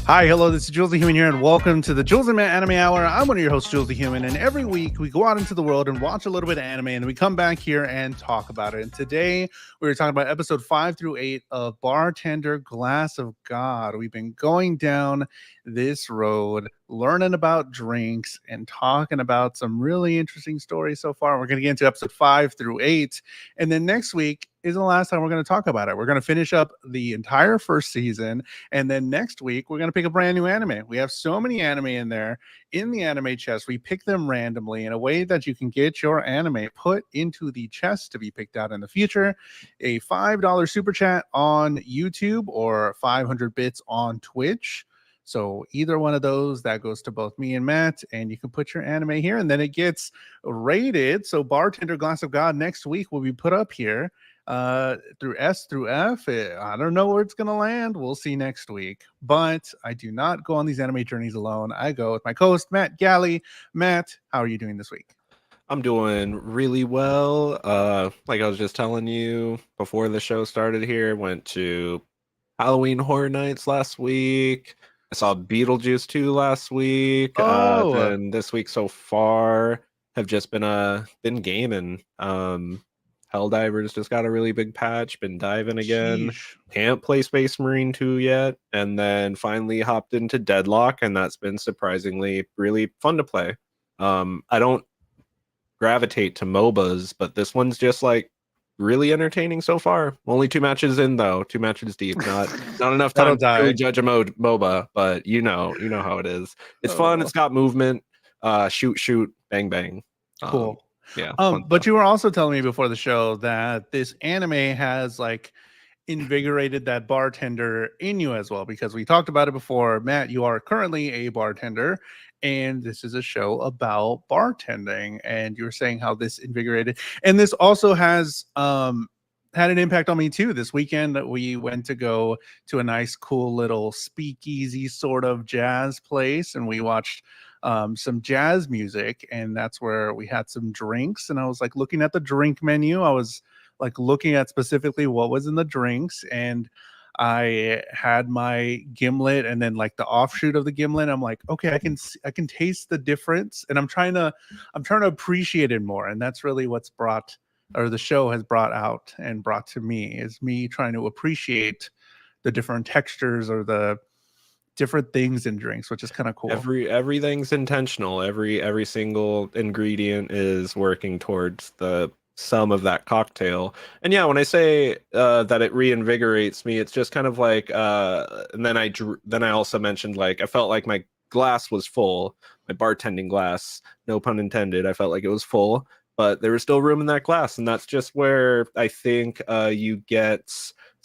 Hi, hello, this is JulesTheHuman here, and welcome to the JulesTheHuman Anime Hour. I'm one of your hosts, JulesTheHuman, and every week we go out into the world and watch a little bit of anime, and then we come back here and talk about it. And today we're talking about episode 5 through 8 of Bartender, Glass of God. We've been going down this road, learning about drinks and talking about some really interesting stories so far. We're going to get into episode 5 through 8, and then next week is the last time we're going to talk about it. We're going to finish up the entire first season, and then next week we're going to pick a brand new anime. We have so many anime in there in the anime chest. We pick them randomly in a way that you can get your anime put into the chest to be picked out in the future. A $5 super chat on YouTube or 500 bits on Twitch. So either one of those, that goes to both me and Matt, and you can put your anime here, and then it gets rated. So Bartender, Glass of God next week will be put up here through S through F. I don't know where it's gonna land. We'll see next week. But I do not go on these anime journeys alone. I go with my co-host Matt Galley. Matt, how are you doing this week? I'm doing really well. Like I was just telling you before the show started here, went to Halloween Horror Nights last week. I saw Beetlejuice 2 last week. And this week so far have just been gaming. Helldivers just got a really big patch, been diving again. Sheesh. Can't play Space Marine 2 yet, and then finally hopped into Deadlock, and that's been surprisingly really fun to play. I don't gravitate to MOBAs, but this one's just like really entertaining so far. Only 2 matches in though, 2 matches deep. Not enough time to really judge a MOBA, but you know how it is. It's fun. It's got movement. Shoot, bang bang. Cool. Yeah. But you were also telling me before the show that this anime has like invigorated that bartender in you as well, because we talked about it before. Matt, you are currently a bartender, and this is a show about bartending, and you were saying how this invigorated, and this also has had an impact on me too. This weekend we went to go to a nice cool little speakeasy sort of jazz place, and we watched some jazz music, and that's where we had some drinks. And I was like looking at the drink menu. I was like looking at specifically what was in the drinks, and I had my gimlet and then like the offshoot of the gimlet. I'm like, okay, I can taste the difference, and I'm trying to appreciate it more. And that's really what's brought, or the show has brought out and brought to me, is me trying to appreciate the different textures or the different things in drinks, which is kind of cool. Everything's intentional. Every single ingredient is working towards the sum of that cocktail. And yeah, when I say that it reinvigorates me, it's just kind of like and then I also mentioned, like, I felt like my glass was full, my bartending glass, no pun intended. I felt like it was full, but there was still room in that glass, and that's just where I think you get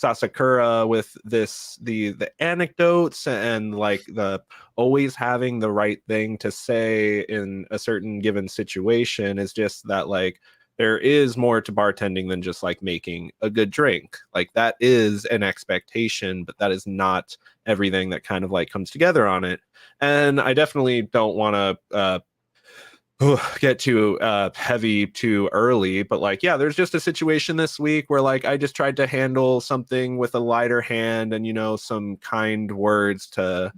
Sasakura with the anecdotes and like the always having the right thing to say in a certain given situation. Is just that, like, there is more to bartending than just like making a good drink. Like, that is an expectation, but that is not everything that kind of like comes together on it. And I definitely don't want to get too heavy too early, but like, yeah, there's just a situation this week where like I just tried to handle something with a lighter hand and, you know, some kind words to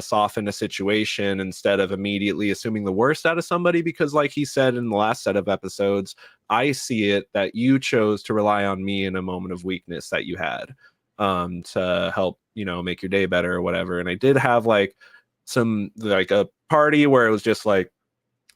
soften a situation instead of immediately assuming the worst out of somebody. Because like he said in the last set of episodes, I see it that you chose to rely on me in a moment of weakness that you had to help, you know, make your day better or whatever. And I did have like some, like, a party where it was just like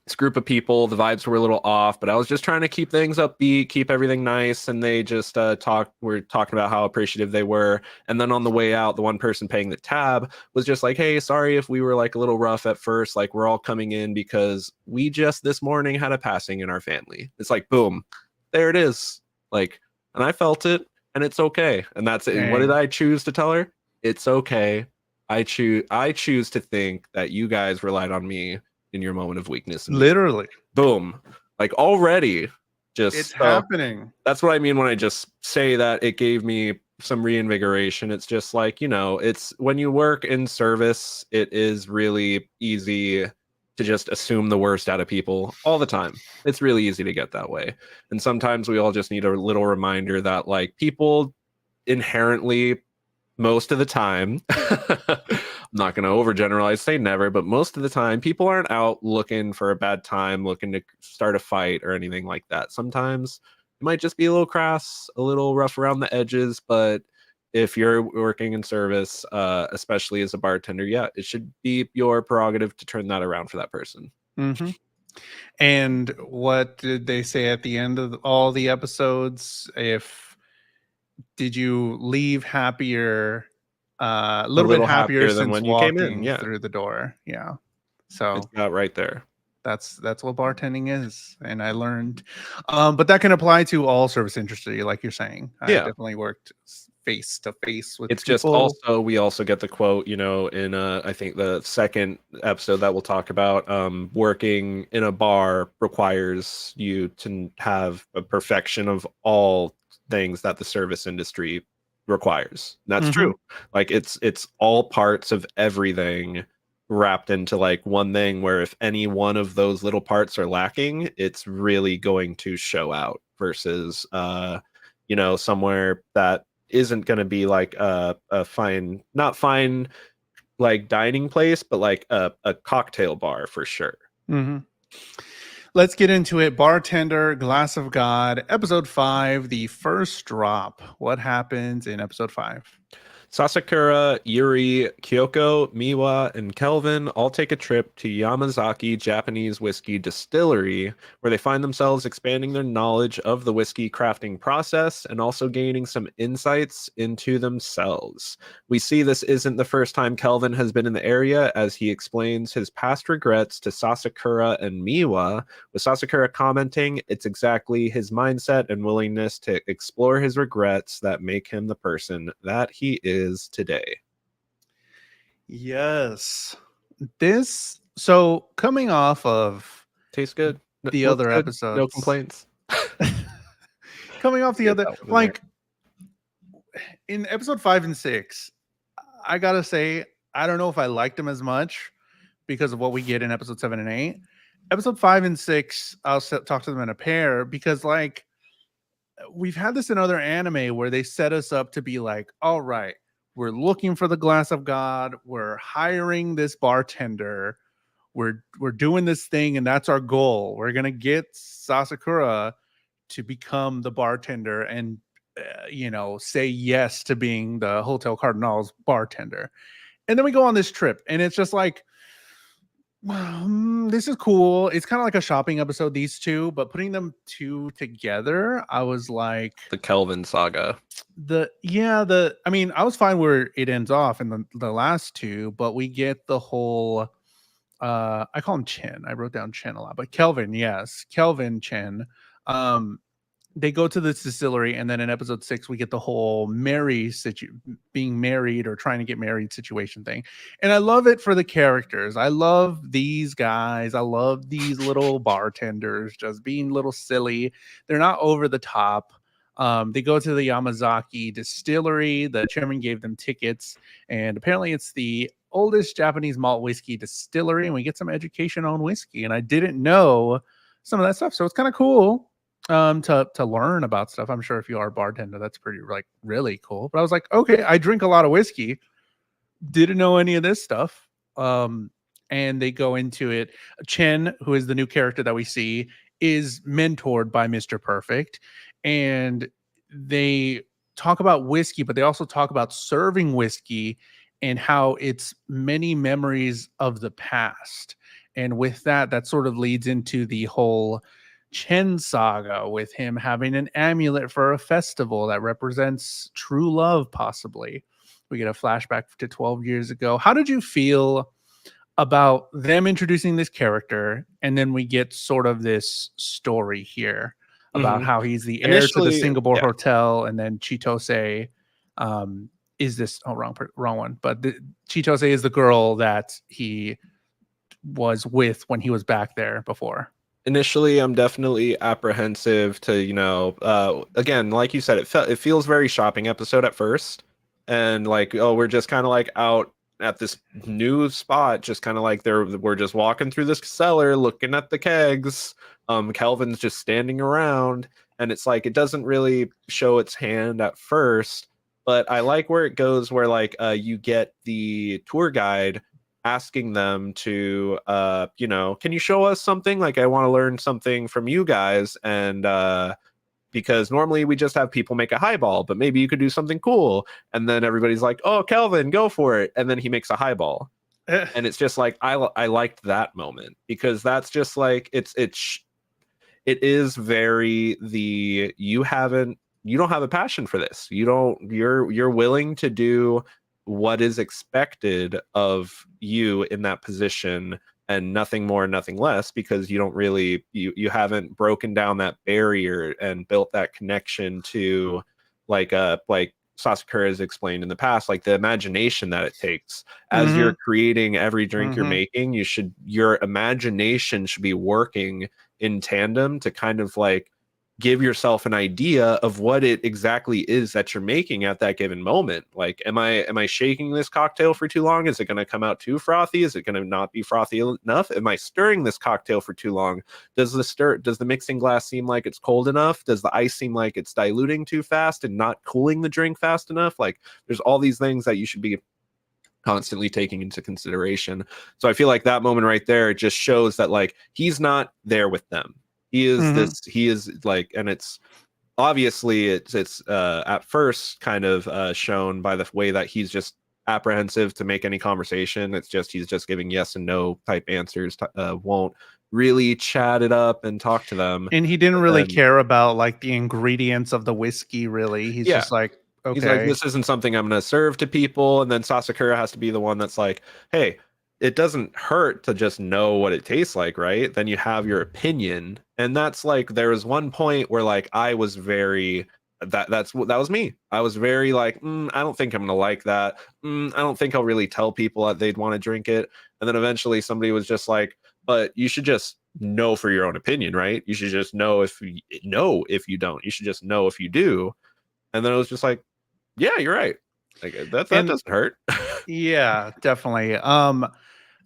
this group of people, the vibes were a little off, but I was just trying to keep things upbeat, keep everything nice, and they just were talking about how appreciative they were. And then on the way out, the one person paying the tab was just like, hey, sorry if we were like a little rough at first, like, we're all coming in because we just this morning had a passing in our family. It's like, boom, there it is. Like, and I felt it, and it's okay. And that's it. Dang. What did I choose to tell her? It's okay. I choose to think that you guys relied on me in your moment of weakness. Literally. Boom. Like, already just it's happening. That's what I mean when I just say that it gave me some reinvigoration. It's just like, it's when you work in service, it is really easy to just assume the worst out of people all the time. It's really easy to get that way. And sometimes we all just need a little reminder that like people inherently, most of the time, I'm not going to overgeneralize, say never, but most of the time, people aren't out looking for a bad time, looking to start a fight or anything like that. Sometimes it might just be a little crass, a little rough around the edges, but if you're working in service, especially as a bartender, yeah, it should be your prerogative to turn that around for that person. Mm-hmm. And what did they say at the end of all the episodes? Did you leave happier, a little bit happier than since when you came in? walking Yeah, through the door? Yeah. it's So got right there. that's what bartending is, and I learned. But that can apply to all service industry, like you're saying. I Yeah. definitely worked face to face with It's just people. also, we also get the quote, in I think the second episode that we'll talk about, working in a bar requires you to have a perfection of all things that the service industry requires. That's Mm-hmm. true. Like it's all parts of everything wrapped into like one thing, where if any one of those little parts are lacking, it's really going to show out versus somewhere that isn't going to be like a fine, not fine, like dining place, but like a cocktail bar for sure. Mm-hmm. Let's get into it. Bartender, Glass of God, episode 5, the first drop. What happens in episode 5? Sasakura, Yuri, Kyoko, Miwa, and Kelvin all take a trip to Yamazaki Japanese Whiskey Distillery, where they find themselves expanding their knowledge of the whiskey crafting process and also gaining some insights into themselves. We see this isn't the first time Kelvin has been in the area, as he explains his past regrets to Sasakura and Miwa, with Sasakura commenting it's exactly his mindset and willingness to explore his regrets that make him the person that he is today. Yes. So coming off of Tastes good. the Looks other good. episodes. No complaints. Coming off the Get other, that one in like in episode 5 and 6, I gotta say, I don't know if I liked them as much because of what we get in episode 7 and 8. Episode 5 and 6, I'll talk to them in a pair because, like, we've had this in other anime where they set us up to be like, all right, we're looking for the glass of God, we're hiring this bartender, we're doing this thing, and that's our goal. We're gonna get Sasakura to become the bartender and say yes to being the Hotel Cardinal's bartender. And then we go on this trip, and it's just like, this is cool. It's kind of like a shopping episode, these two, but putting them two together, I was like, the Kelvin saga. I was fine where it ends off in the last two, but we get the whole I call him Chen. I wrote down Chen a lot, but Kelvin, yes, Kelvin Chen. They go to this distillery, and then in episode 6 we get the whole being married or trying to get married situation thing, and I love it for the characters. I love these guys. I love these little bartenders just being little silly. They're not over the top. They go to the Yamazaki distillery. The chairman gave them tickets, and apparently it's the oldest Japanese malt whiskey distillery, and we get some education on whiskey, and I didn't know some of that stuff, so it's kind of cool to learn about stuff. I'm sure if you are a bartender, that's pretty like really cool. But I was like, okay, I drink a lot of whiskey, didn't know any of this stuff. And they go into it. Chen, who is the new character that we see, is mentored by Mr. Perfect, and they talk about whiskey, but they also talk about serving whiskey and how it's many memories of the past. And with that, that sort of leads into the whole Chen saga, with him having an amulet for a festival that represents true love, possibly. We get a flashback to 12 years ago. How did you feel about them introducing this character, and then we get sort of this story here about how he's the heir to the Singapore Hotel, and then Chitose is this wrong one, but Chitose is the girl that he was with when he was back there before. initially I'm definitely apprehensive to, again, like you said, it feels very shopping episode at first. And like, oh, we're just kind of like out at this new spot, just kind of like we're just walking through this cellar looking at the kegs. Kelvin's just standing around, and it's like it doesn't really show its hand at first, but I like where it goes where like you get the tour guide asking them to can you show us something, like I want to learn something from you guys, and because normally we just have people make a highball, but maybe you could do something cool. And then everybody's like, oh, Kelvin, go for it, and then he makes a highball. And it's just like I liked that moment, because that's just like it is very the you don't have a passion for this. You're willing to do what is expected of you in that position, and nothing more, nothing less, because you don't really you haven't broken down that barrier and built that connection to like Sasakura has explained in the past, like the imagination that it takes as you're creating every drink you're making. Your imagination should be working in tandem to kind of like give yourself an idea of what it exactly is that you're making at that given moment. Like, am I shaking this cocktail for too long? Is it going to come out too frothy? Is it going to not be frothy enough? Am I stirring this cocktail for too long? Does the mixing glass seem like it's cold enough? Does the ice seem like it's diluting too fast and not cooling the drink fast enough? Like, there's all these things that you should be constantly taking into consideration. So I feel like that moment right there just shows that like he's not there with them. He is like, and it's obviously it's at first kind of shown by the way that he's just apprehensive to make any conversation. It's just he's just giving yes and no type answers, won't really chat it up and talk to them. And he didn't really care about like the ingredients of the whiskey, really. He's just like, okay. He's like, this isn't something I'm going to serve to people. And then Sasakura has to be the one that's like, hey, it doesn't hurt to just know what it tastes like, right? Then you have your opinion. And that's like, there was one point where like I was very that was me. I was very like, I don't think I'm gonna like that. I don't think I'll really tell people that they'd want to drink it. And then eventually somebody was just like, but you should just know for your own opinion, right? You should just know if you don't. You should just know if you do. And then it was just like, yeah, you're right. Like that doesn't hurt. Yeah, definitely.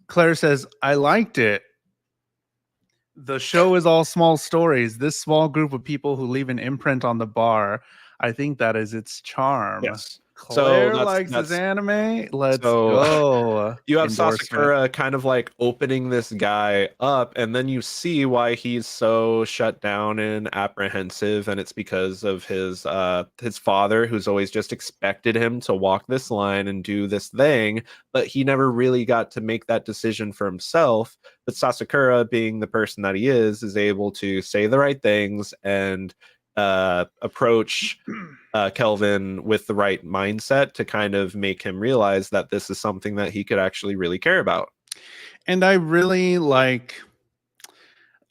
Claire says, I liked it. The show is all small stories. This small group of people who leave an imprint on the bar. I think that is its charm. Yes. Claire likes this anime. Let's go. You have Sasakura kind of like opening this guy up, and then you see why he's so shut down and apprehensive, and it's because of his father, who's always just expected him to walk this line and do this thing, but he never really got to make that decision for himself. But Sasakura, being the person that he is able to say the right things and approach Kelvin with the right mindset to kind of make him realize that this is something that he could actually really care about. And I really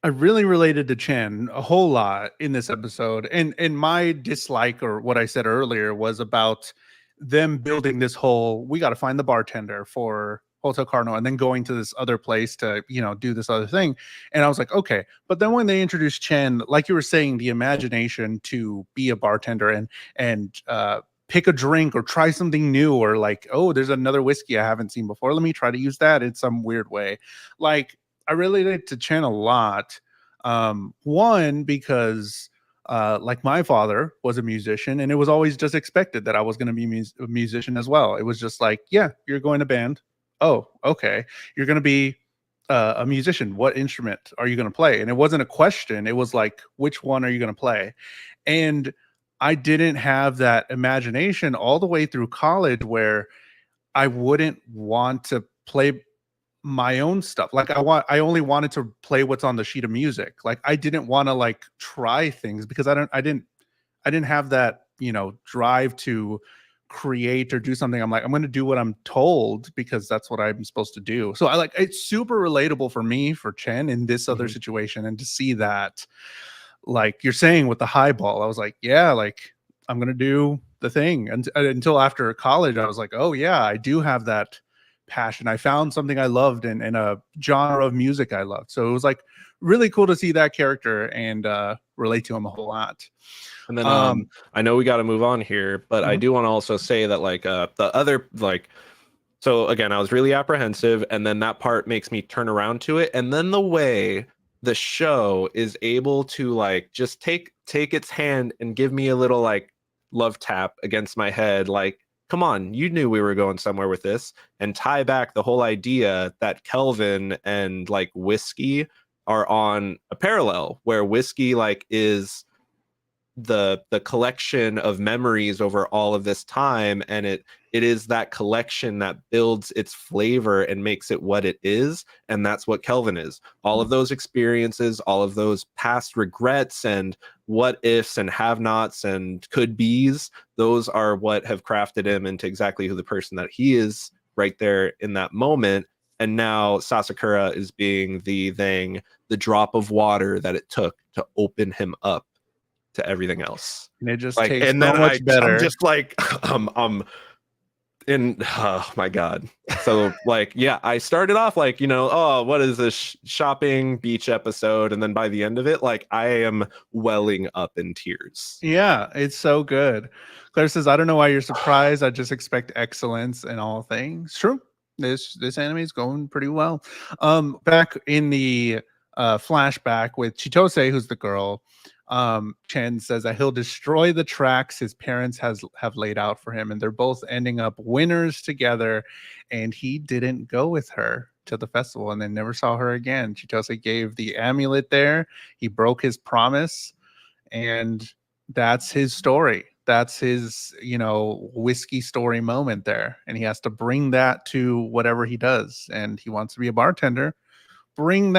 related to Chen a whole lot in this episode. And my dislike, or what I said earlier, was about them building this whole, we got to find the bartender for Hotel Cardinal, and then going to this other place to, do this other thing. And I was like, okay. But then when they introduced Chen, like you were saying, the imagination to be a bartender and pick a drink or try something new, or like, oh, there's another whiskey I haven't seen before. Let me try to use that in some weird way. Like, I related to Chen a lot. One, because like my father was a musician, and it was always just expected that I was going to be a musician as well. It was just like, yeah, you're going to band. Oh, okay. You're going to be a musician. What instrument are you going to play? And it wasn't a question. It was like, which one are you going to play? And I didn't have that imagination all the way through college, where I wouldn't want to play my own stuff. Like I only wanted to play what's on the sheet of music. Like I didn't want to like try things, because I didn't have that, drive to create or do something. I'm like, I'm going to do what I'm told, because that's what I'm supposed to do. So it's super relatable for me, for Chen, in this other situation. And to see that, like you're saying with the highball, I was like, yeah, like I'm going to do the thing. And until after college, I was like, oh yeah, I do have that passion. I found something I loved in a genre of music I loved. So it was like really cool to see that character and relate to him a whole lot. And then I know we got to move on here, but I Mhm. do want to also say that like the other like so again, I was really apprehensive, and then that part makes me turn around to it, and then the way the show is able to like just take its hand and give me a little like love tap against my head, like, come on, you knew we were going somewhere with this, and tie back the whole idea that Kelvin and like Whiskey are on a parallel where Whiskey like is the collection of memories over all of this time, and it is that collection that builds its flavor and makes it what it is, and that's what Kelvin is. All of those experiences, all of those past regrets and what ifs and have nots and could be's, those are what have crafted him into exactly who the person that he is right there in that moment. And now Sasakura is being the drop of water that it took to open him up to everything else. And it just Like, tastes and so then much better. I'm just like, in, oh my God. So like, yeah, I started off like, oh, what is this shopping beach episode? And then by the end of it, like I am welling up in tears. Yeah, it's so good. Claire says, I don't know why you're surprised. I just expect excellence in all things. True. This anime is going pretty well. Back in the flashback with Chitose, who's the girl, Chen says that he'll destroy the tracks his parents have laid out for him, and they're both ending up winners together. And he didn't go with her to the festival, and then never saw her again. Chitose gave the amulet there. He broke his promise, and that's his story. That's his, whiskey story moment there. And he has to bring that to whatever he does. And he wants to be a bartender. Bring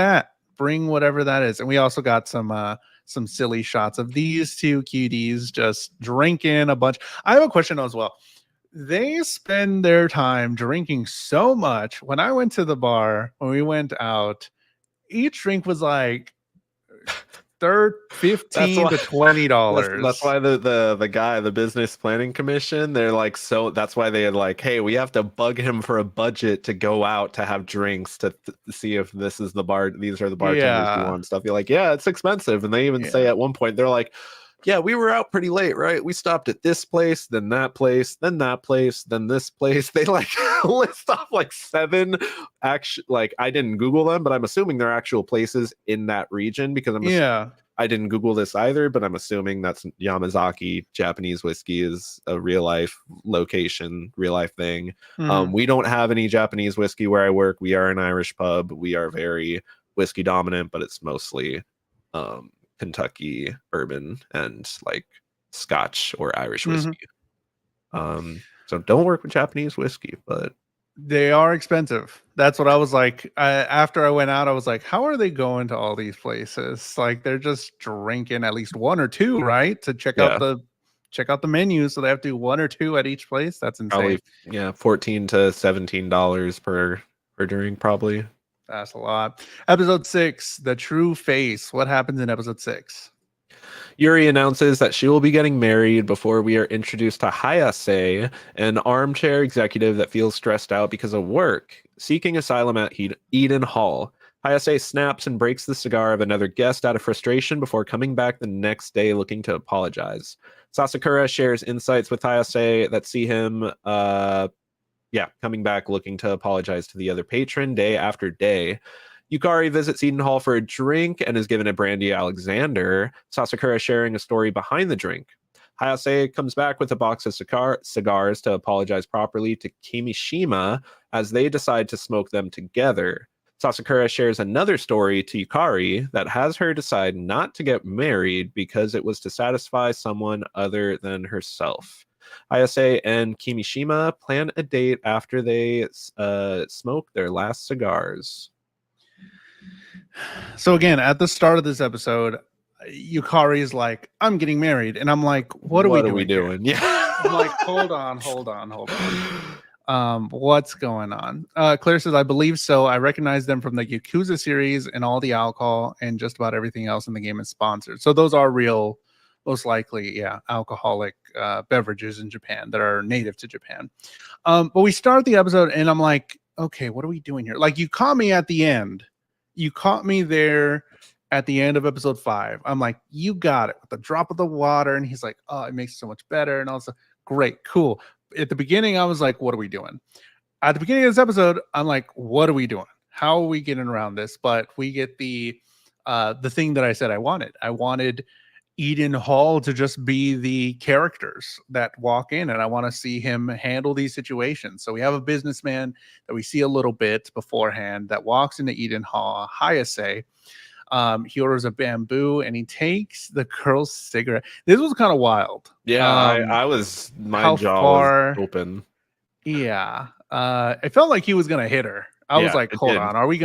whatever that is. And we also got some silly shots of these two cuties just drinking a bunch. I have a question as well. They spend their time drinking so much. When I went to the bar, when we went out, each drink was like 15 to $20. That's why the guy, the business planning commission, they're like, so that's why they had like, hey, we have to bug him for a budget to go out to have drinks to see if these are the bartenders you want stuff. You're like, yeah, it's expensive. And they even say at one point, they're like, yeah, we were out pretty late, right? We stopped at this place, then that place, then that place, then this place. They like list off like 7 actual, like I didn't Google them, but I'm assuming they're actual places in that region because I didn't Google this either, but I'm assuming that's Yamazaki Japanese whiskey is a real life location, real life thing. We don't have any Japanese whiskey where I work. We are an Irish pub. We are very whiskey dominant, but it's mostly Kentucky bourbon and like Scotch or Irish whiskey. So don't work with Japanese whiskey, but they are expensive. That's what I was like. After I went out, I was like, how are they going to all these places? Like they're just drinking at least 1 or 2, right? To check out the menu. So they have to do 1 or 2 at each place. That's insane. Probably, yeah, $14 to $17 per drink, probably. That's a lot. Episode 6, The True Face. What happens in episode 6? Yuri announces that she will be getting married before we are introduced to Hayase, an armchair executive that feels stressed out because of work, seeking asylum at Eden Hall. Hayase snaps and breaks the cigar of another guest out of frustration before coming back the next day looking to apologize. Sasakura shares insights with Hayase that see him coming back looking to apologize to the other patron day after day. Yukari visits Eden Hall for a drink and is given a brandy Alexander, Sasakura sharing a story behind the drink. Hayase comes back with a box of cigars to apologize properly to Kimishima as they decide to smoke them together. Sasakura shares another story to Yukari that has her decide not to get married because it was to satisfy someone other than herself. Hayase and Kimishima plan a date after they smoke their last cigars. So again, at the start of this episode, Yukari is like, I'm getting married. And I'm like, what are we doing? Yeah. I'm like, hold on. What's going on? Claire says, I believe so. I recognize them from the Yakuza series, and all the alcohol and just about everything else in the game is sponsored. So those are real, most likely, alcoholic beverages in Japan that are native to Japan. But we start the episode and I'm like, okay, what are we doing here? Like, you caught me at the end. You caught me there at the end of episode 5. I'm like, you got it with the drop of the water. And he's like, oh, it makes it so much better. And I was like, great, cool. At the beginning, I was like, what are we doing? At the beginning of this episode, I'm like, what are we doing? How are we getting around this? But we get the thing that I said I wanted. I wanted Eden Hall to just be the characters that walk in, and I want to see him handle these situations. So we have a businessman that we see a little bit beforehand that walks into Eden Hall, Hayase. He orders a bamboo and he takes the girl's cigarette. This was kind of wild. Yeah, I was, my How jaw was far? open. Yeah. It felt like he was gonna hit her. I was Yeah, like, it hold did. on, are we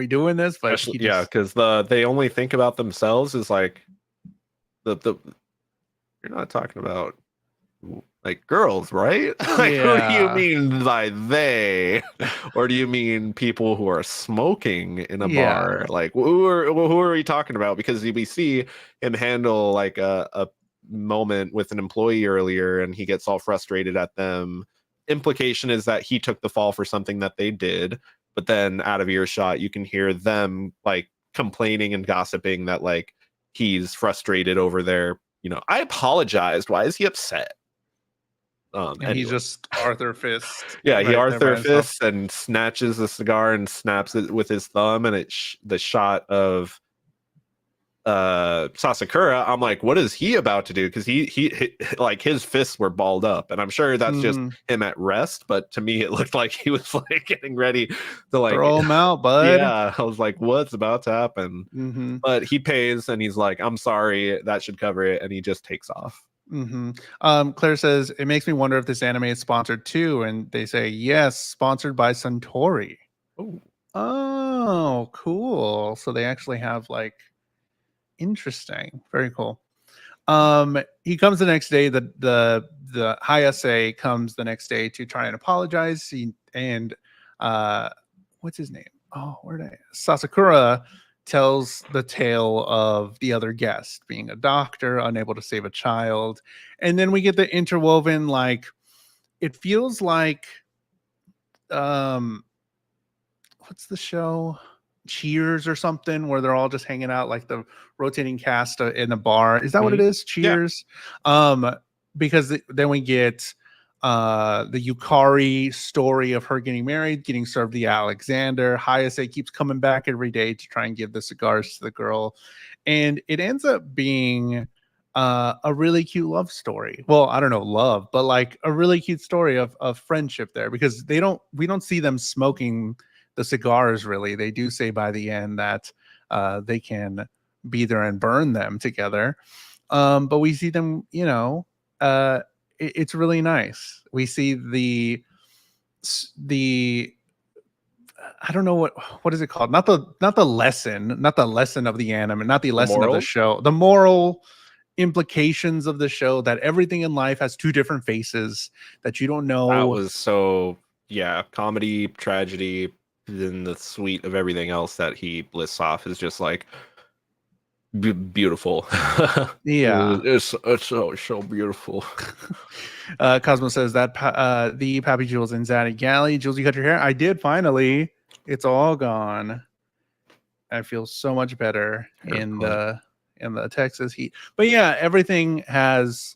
doing this? But Especially, he yeah, just, because they only think about themselves is like the you're not talking about like girls, right? Like, who do you yeah. mean by they? Or do you mean people who are smoking in a Yeah. bar? Like, who are we talking about? Because we see him handle like a moment with an employee earlier, and he gets all frustrated at them. Implication is that he took the fall for something that they did, but then out of earshot, you can hear them like complaining and gossiping that like he's frustrated over there. I apologized. Why is he upset? And he Anyway, just Arthur Fist yeah, he right there by Arthur himself. fists and snatches the cigar and snaps it with his thumb, and the shot of Sasakura. I'm like, what is he about to do? Because he like his fists were balled up, and I'm sure that's just Mm-hmm. him at rest. But to me, it looked like he was like getting ready to like, Throw him out, bud. yeah. I was like, what's about to happen? Mm-hmm. But he pays, and he's like, I'm sorry, that should cover it, and he just takes off. Mm-hmm. Claire says it makes me wonder if this anime is sponsored too, and they say yes, sponsored by Suntory. Oh, Oh, cool. So they actually have like interesting, very cool. He comes the next day. The Hayase comes the next day to try and apologize. And what's his name? Oh, where did I? Sasakura tells the tale of the other guest being a doctor, unable to save a child, and then we get the interwoven like it feels like um what's the show? Cheers or something where they're all just hanging out like the rotating cast in a bar. Is that what it mhm. is? Yeah. Cheers. Because then we get the Yukari story of her getting married, getting served the Alexander. Hayase keeps coming back every day to try and give the cigars to the girl. And it ends up being a really cute love story. Well, I don't know, love, but like a really cute story of friendship there because we don't see them smoking the cigars really. They do say by the end that they can be there and burn them together. But we see them, it's really nice. We see the I don't know what is it called? Not the lesson of the anime, not the The lesson of the morals. show. The moral implications of the show that everything in life has two different faces that you don't That know. was so, yeah, comedy, tragedy, then the suite of everything else that he lists off is just like beautiful. Yeah. It's so beautiful. Cosmo says that the Pappy Jules and Zaddy Galley. Jules, you cut your hair? I did finally. It's all gone. I feel so much better in Haircut. the Texas heat. But yeah, everything has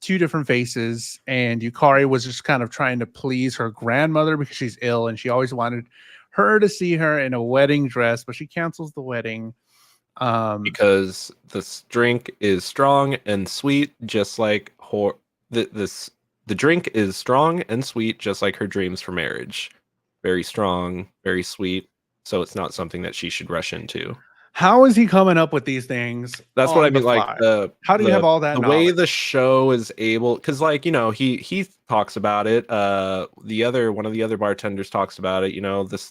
two different faces, and Yukari was just kind of trying to please her grandmother because she's ill, and she always wanted her to see her in a wedding dress, but she cancels the wedding. Because this drink is strong and sweet, just like the drink is strong and sweet, just like her dreams for marriage. Very strong, very sweet. So it's not something that she should rush into. How is he coming up with these things That's what I on the mean. Like fly? the How do you have the all that the way knowledge? the show is able, because like he talks about it. One of the other bartenders talks about it.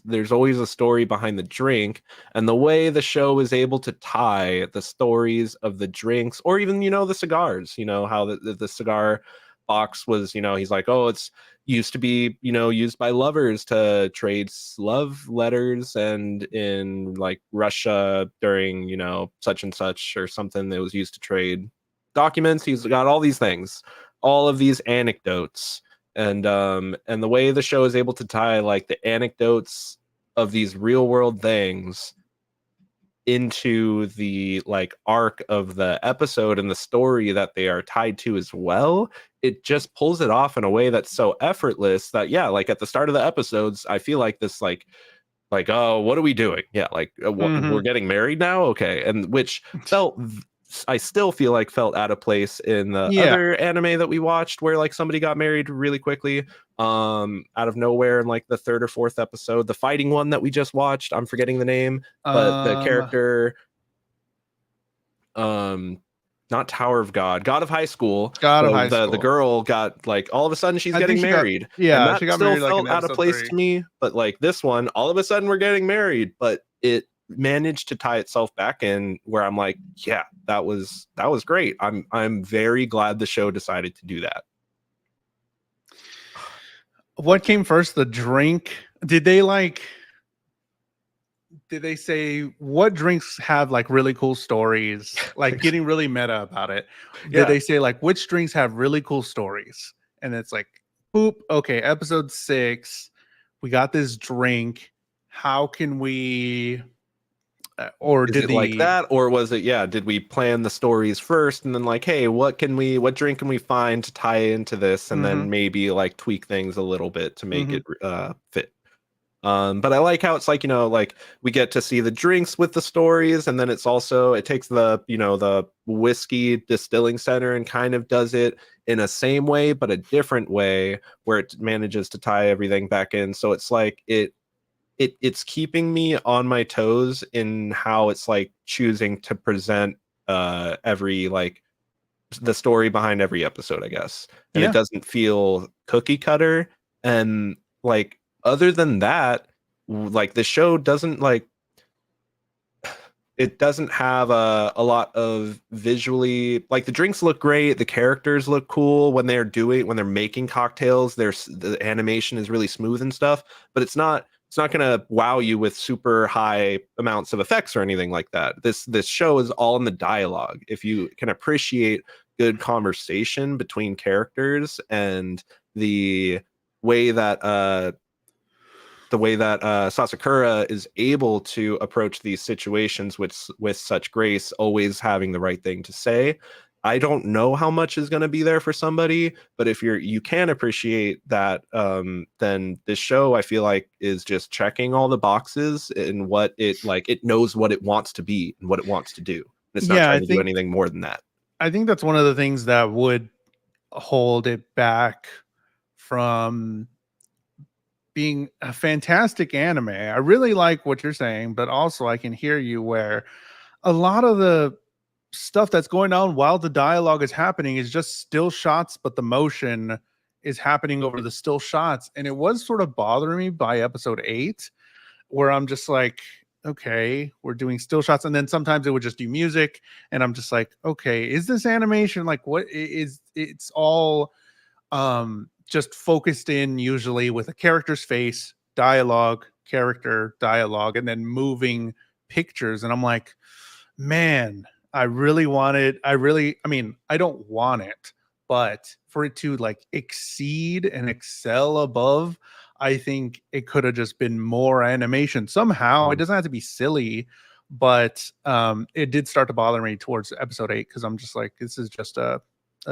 There's always a story behind the drink, and the way the show is able to tie the stories of the drinks, or even the cigars. How the cigar box was. He's like, oh, it's used to be used by lovers to trade love letters, and in like Russia during such and such or something that was used to trade documents. He's got all these things, all of these anecdotes And the way the show is able to tie like the anecdotes of these real world things into the like arc of the episode and the story that they are tied to as well, it just pulls it off in a way that's so effortless that yeah, like at the start of the episodes I feel like this like oh, what are we doing, yeah, like we're getting married now, okay, and which felt I still feel like felt out of place in the Yeah. other anime that we watched where like somebody got married really quickly out of nowhere in like the third or fourth episode. The fighting one that we just watched, I'm forgetting the name, but the character not Tower of God of High School. God of So High the School. girl got like all of a sudden she's I think getting she got married, and yeah, that she got still married like in felt out of episode place 3. to me. But like this one, all of a sudden we're getting married, but it managed to tie itself back in where I'm like, yeah, that was great. I'm very glad the show decided to do that. What came first, the drink? Did they say what drinks have like really cool stories, like getting really meta about it? Did Yeah. they say like which drinks have really cool stories? And it's like, boop, okay, episode 6, we got this drink. How can we or Is did it like the that, or was it, yeah, did we plan the stories first and then like, hey, what drink can we find to tie into this, and then maybe like tweak things a little bit to make it fit? But I like how it's like, like we get to see the drinks with the stories, and then it's also it takes the the whiskey distilling center and kind of does it in a same way but a different way where it manages to tie everything back in. So it's like it's keeping me on my toes in how it's like choosing to present every like the story behind every episode, I guess. And it doesn't feel cookie cutter. And like other than that, like the show doesn't like it doesn't have a lot of visually like the drinks look great, the characters look cool when they're making cocktails, the animation is really smooth and stuff, but it's not gonna wow you with super high amounts of effects or anything like that. This show is all in the dialogue. If you can appreciate good conversation between characters and the way that Sasakura is able to approach these situations with such grace, always having the right thing to say. I don't know how much is going to be there for somebody, but if you can appreciate that, then this show I feel like is just checking all the boxes in what it knows what it wants to be and what it wants to do. It's not trying to do anything more than that. I think that's one of the things that would hold it back from being a fantastic anime. I really like what you're saying, but also I can hear you where a lot of the stuff that's going on while the dialogue is happening is just still shots, but the motion is happening over the still shots. And it was sort of bothering me by episode 8, where I'm just like, okay, we're doing still shots. And then sometimes it would just do music. And I'm just like, okay, is this animation? Like, what is it's all just focused in usually with a character's face, dialogue, character, dialogue, and then moving pictures. And I'm like, man, I mean, I don't want it, but for it to like exceed and excel above, I think it could have just been more animation somehow. It doesn't have to be silly, but it did start to bother me towards episode 8 because I'm just like, this is just a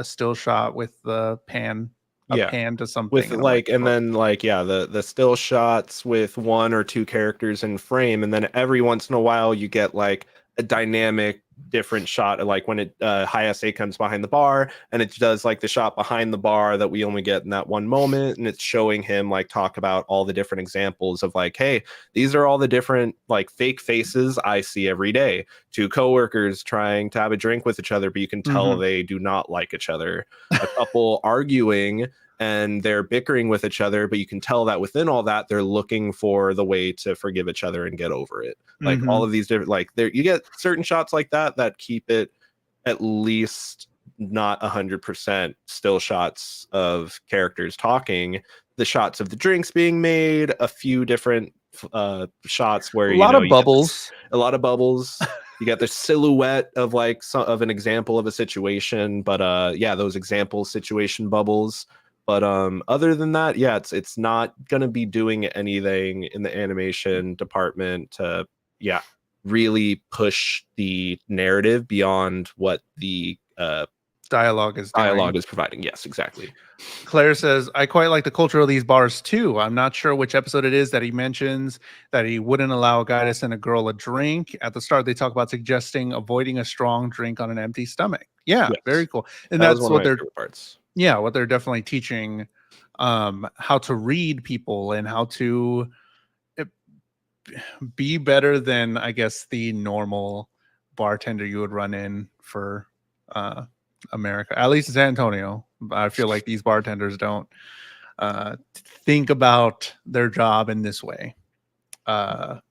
still shot with the pan to something with and then the still shots with one or two characters in frame, and then every once in a while you get like a dynamic different shot, like when Hayase comes behind the bar and it does like the shot behind the bar that we only get in that one moment, and it's showing him like talk about all the different examples of like, hey, these are all the different like fake faces I see every day. Two coworkers trying to have a drink with each other, but you can tell they do not like each other. A couple arguing and they're bickering with each other, but you can tell that within all that they're looking for the way to forgive each other and get over it. Like all of these different, like there you get certain shots like that keep it at least not 100% still shots of characters talking. The shots of the drinks being made, a few different shots where a lot of bubbles. You got the silhouette of like of an example of a situation, but those example situation bubbles But other than that, yeah, it's not gonna be doing anything in the animation department to really push the narrative beyond what the Dialogue is dialogue doing. is providing. Yes, exactly. Claire says, I quite like the culture of these bars too. I'm not sure which episode it is that he mentions that he wouldn't allow a guy to send a girl a drink. At the start, they talk about suggesting avoiding a strong drink on an empty stomach. Yeah, very Yes, cool. And that was that's one of what my they're, favorite parts. yeah, what they're definitely teaching, how to read people and how to eh, be better than, I guess, the normal bartender you would run in for uh, America, at least in San Antonio. I feel like these bartenders don't think about their job in this way.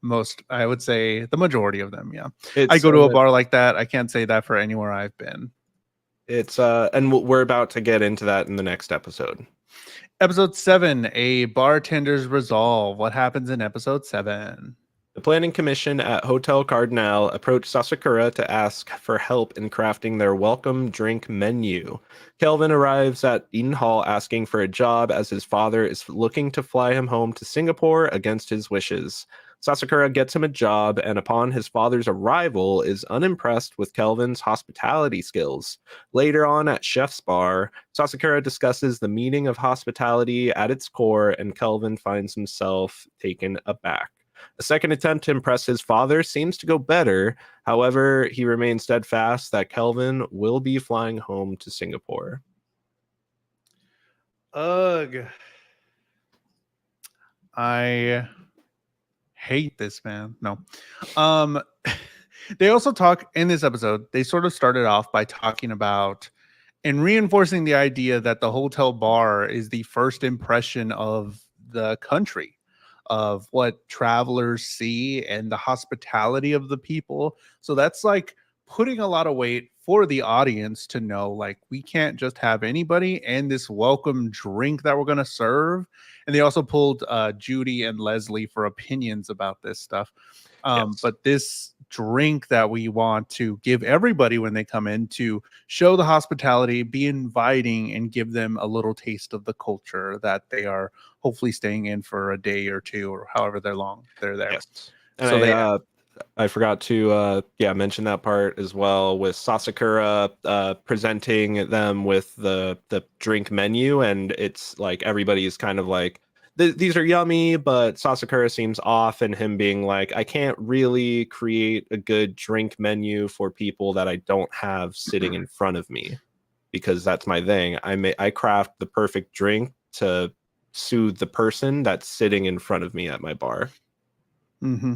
Most, I would say, the majority of them. Yeah, I It's go to a bar like that. I can't say that for anywhere I've been. it's and we're about to get into that in the next episode. Episode 7, a bartender's resolve. What happens in episode 7? The planning commission at Hotel Cardinal approached Sasakura to ask for help in crafting their welcome drink menu. Kelvin arrives at Eden Hall asking for a job as his father is looking to fly him home to Singapore against his wishes. Sasakura gets him a job and upon his father's arrival is unimpressed with Kelvin's hospitality skills. Later on at Chef's Bar, Sasakura discusses the meaning of hospitality at its core and Kelvin finds himself taken aback. A second attempt to impress his father seems to go better. However, he remains steadfast that Kelvin will be flying home to Singapore. Ugh. I hate this, man. No. They also talk in this episode, they sort of started off by talking about and reinforcing the idea that the hotel bar is the first impression of the country, of what travelers see and the hospitality of the people. So that's like putting a lot of weight for the audience to know, like, we can't just have anybody and this welcome drink that we're going to serve. And they also pulled Judy and Leslie for opinions about this stuff. Yes. But this drink that we want to give everybody when they come in to show the hospitality, be inviting, and give them a little taste of the culture that they are hopefully staying in for a day or two or however long they're there. Yes. And So I forgot to mention that part as well with Sasakura presenting them with the drink menu, and it's like everybody's kind of like these are yummy, but Sasakura seems off, and him being like, I can't really create a good drink menu for people that I don't have sitting in front of me, because that's my thing. I craft the perfect drink to soothe the person that's sitting in front of me at my bar. Mm-hmm.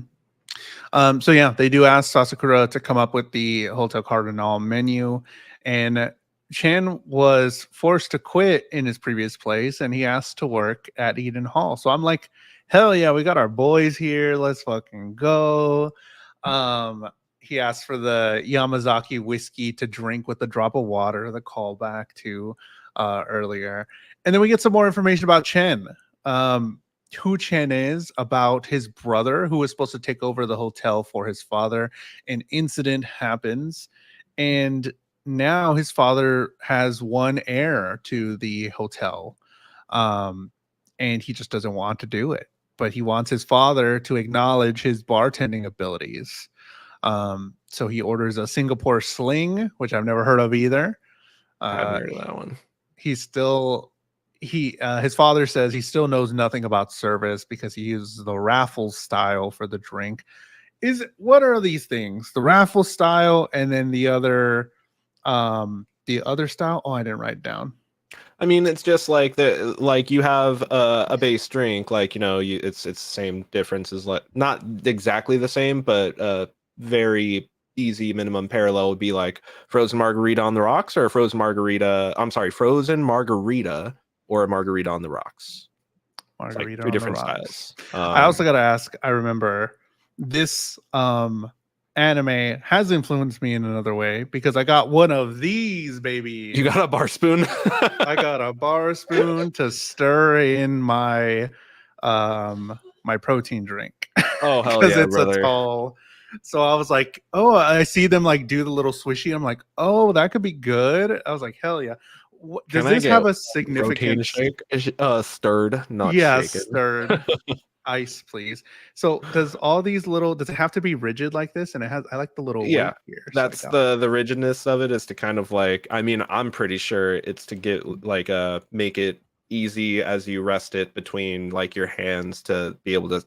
So yeah, they do ask Sasakura to come up with the Hotel Cardinal menu, and Chan was forced to quit in his previous place, and he asked to work at Eden Hall. So I'm like, hell yeah, we got our boys here. Let's fucking go. He asked for the Yamazaki whiskey to drink with a drop of water, the callback to earlier. And then we get some more information about Chen. Who Chen is, about his brother who was supposed to take over the hotel for his father. An incident happens, and now his father has one heir to the hotel, and he just doesn't want to do it. But he wants his father to acknowledge his bartending abilities. So he orders a Singapore sling, which I've never heard of either. I haven't heard of that one. His father says he still knows nothing about service because he uses the raffle style for the drink. What are these things? The raffle style, and then the other style. Oh, I didn't write it down. I mean, it's just like you have a base drink, like, it's the same difference as, like, not exactly the same, but very easy minimum parallel would be like frozen margarita on the rocks or frozen margarita or a margarita on the rocks. Margarita like two on different the rocks. styles. I also got to ask, I remember this anime has influenced me in another way because I got one of these, baby. You got a bar spoon? I got a bar spoon to stir in my my protein drink. Oh, hell because yeah, it's brother. a tall. So I was like, oh, I see them like do the little swishy. I'm like, oh, that could be good. I was like, hell yeah. Does Can I this get have a protein significance? shake? Stirred, not Yeah, shaken. stirred ice, please. So does it have to be rigid like this? And I like the little Yeah, weight here, so I that's got it. the rigidness of it is to kind of like, I mean, I'm pretty sure it's to get like make it easy as you rest it between like your hands to be able to